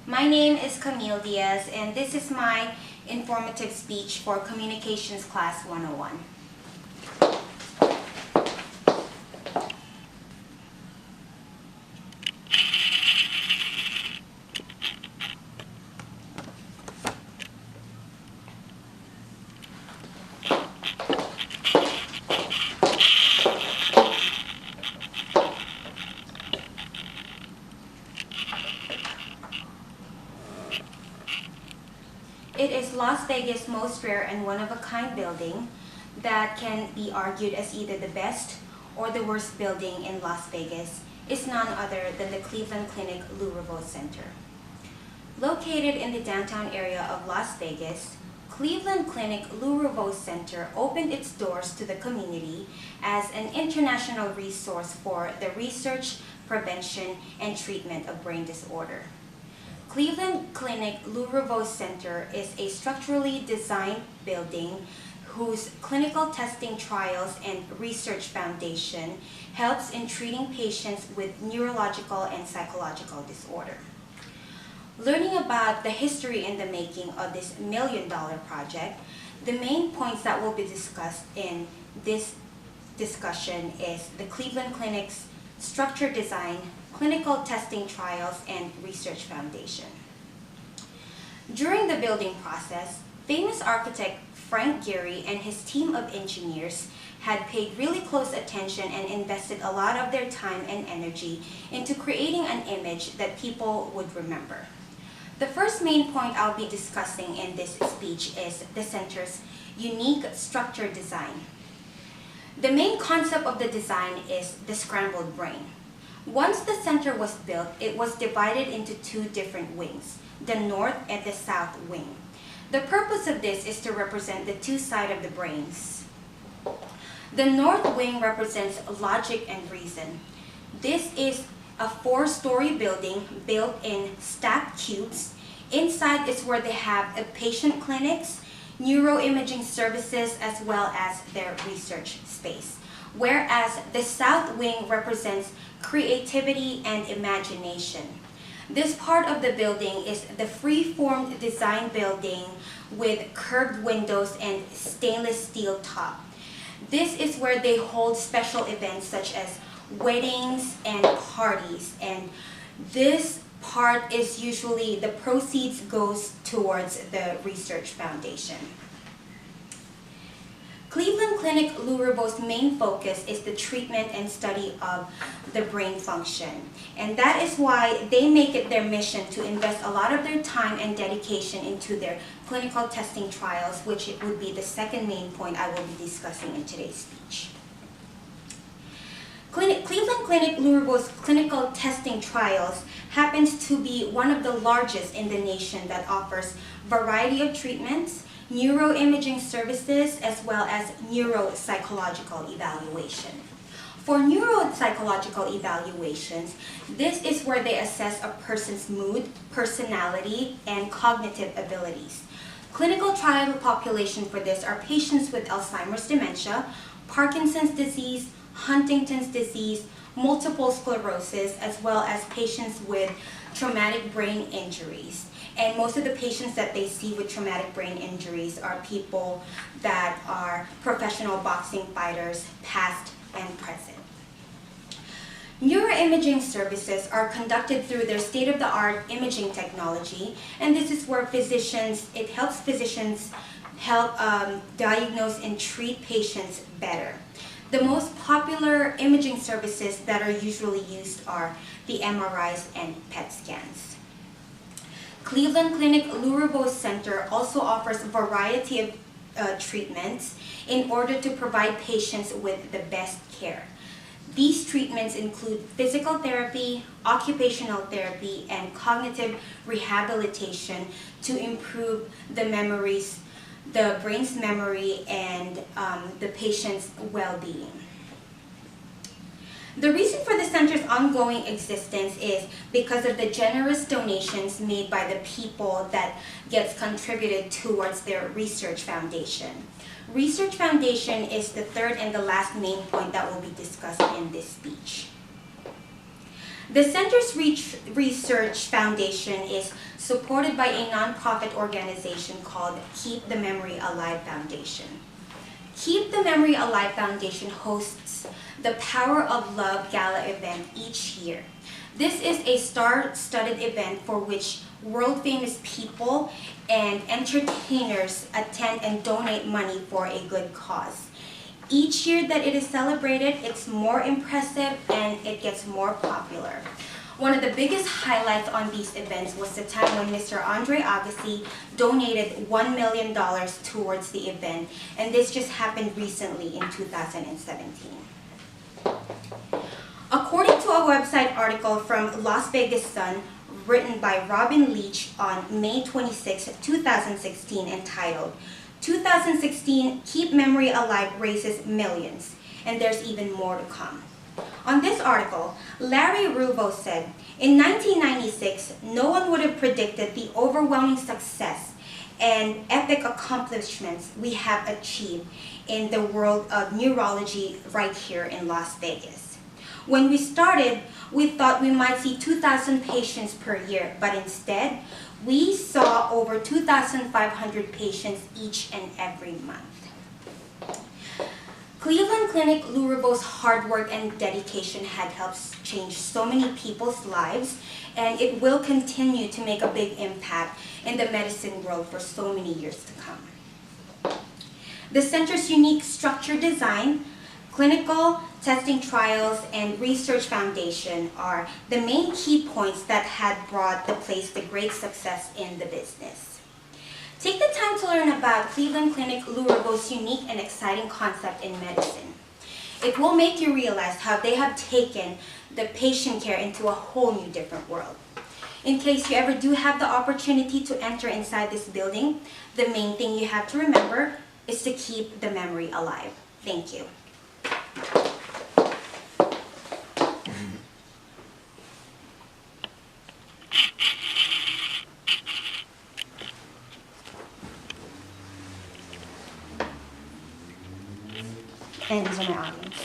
My name is Camille Diaz, and this is my informative speech for Communications Class 101. It is Las Vegas' most rare and one-of-a-kind building that can be argued as either the best or the worst building in Las Vegas is none other than the Cleveland Clinic Ruco Center. Located in the downtown area of Las Vegas, Cleveland Clinic Ruco Center opened its doors to the community as an international resource for the research, prevention, and treatment of brain disorder. Cleveland Clinic Ruco Center is a structurally designed building whose clinical testing trials and research foundation helps in treating patients with neurological and psychological disorder. Learning about the history in the making of this million-dollar project, the main points that will be discussed in this discussion is the Cleveland Clinic's structure design, clinical testing trials, and research foundation. During the building process, famous architect Frank Gehry and his team of engineers had paid really close attention and invested a lot of their time and energy into creating an image that people would remember. The first main point I'll be discussing in this speech is the center's unique structure design. The main concept of the design is the scrambled brain. Once the center was built, it was divided into two different wings, the north and the south wing. The purpose of this is to represent the two sides of the brains. The north wing represents logic and reason. This is a four-story building built in stacked cubes. Inside is where they have patient clinics, neuroimaging services, as well as their research space. Whereas the south wing represents creativity and imagination. This part of the building is the free-formed design building with curved windows and stainless steel top. This is where they hold special events such as weddings and parties, and this part is usually the proceeds goes towards the research foundation. Cleveland Clinic Ruco's main focus is the treatment and study of the brain function, and that is why they make it their mission to invest a lot of their time and dedication into their clinical testing trials, which it would be the second main point I will be discussing in today's speech. Cleveland Clinic Ruco's clinical testing trials happens to be one of the largest in the nation that offers variety of treatments, neuroimaging services, as well as neuropsychological evaluation. For neuropsychological evaluations, this is where they assess a person's mood, personality, and cognitive abilities. Clinical trial population for this are patients with Alzheimer's dementia, Parkinson's disease, Huntington's disease, multiple sclerosis, as well as patients with traumatic brain injuries. And most of the patients that they see with traumatic brain injuries are people that are professional boxing fighters, past and present. Neuroimaging services are conducted through their state-of-the-art imaging technology, and this is where it helps physicians help diagnose and treat patients better. The most popular imaging services that are usually used are the MRIs and PET scans. Cleveland Clinic Ruco Center also offers a variety of treatments in order to provide patients with the best care. These treatments include physical therapy, occupational therapy, and cognitive rehabilitation to improve the brain's memory and the patient's well-being. The reason for the center's ongoing existence is because of the generous donations made by the people that gets contributed towards their research foundation. Research foundation is the third and the last main point that will be discussed in this speech. The center's research foundation is supported by a nonprofit organization called Keep the Memory Alive Foundation. Keep the Memory Alive Foundation hosts the Power of Love Gala event each year. This is a star-studded event for which world-famous people and entertainers attend and donate money for a good cause. Each year that it is celebrated, it's more impressive and it gets more popular. One of the biggest highlights on these events was the time when Mr. Andre Agassi donated $1 million towards the event, and this just happened recently in 2017. According to a website article from Las Vegas Sun, written by Robin Leach on May 26, 2016, entitled, 2016 Keep Memory Alive Raises Millions, and there's even more to come. On this article, Larry Ruco said, in 1996, no one would have predicted the overwhelming success and epic accomplishments we have achieved in the world of neurology right here in Las Vegas. When we started, we thought we might see 2,000 patients per year, but instead, we saw over 2,500 patients each and every month. Cleveland Clinic Lou Ruco's hard work and dedication had helped change so many people's lives, and it will continue to make a big impact in the medicine world for so many years to come. The center's unique structure design, clinical testing trials, and research foundation are the main key points that had brought the place to great success in the business. Take the time to learn about Cleveland Clinic Lou Ruco's unique and exciting concept in medicine. It will make you realize how they have taken the patient care into a whole new different world. In case you ever do have the opportunity to enter inside this building, the main thing you have to remember is to keep the memory alive. Thank you. And these are my audience.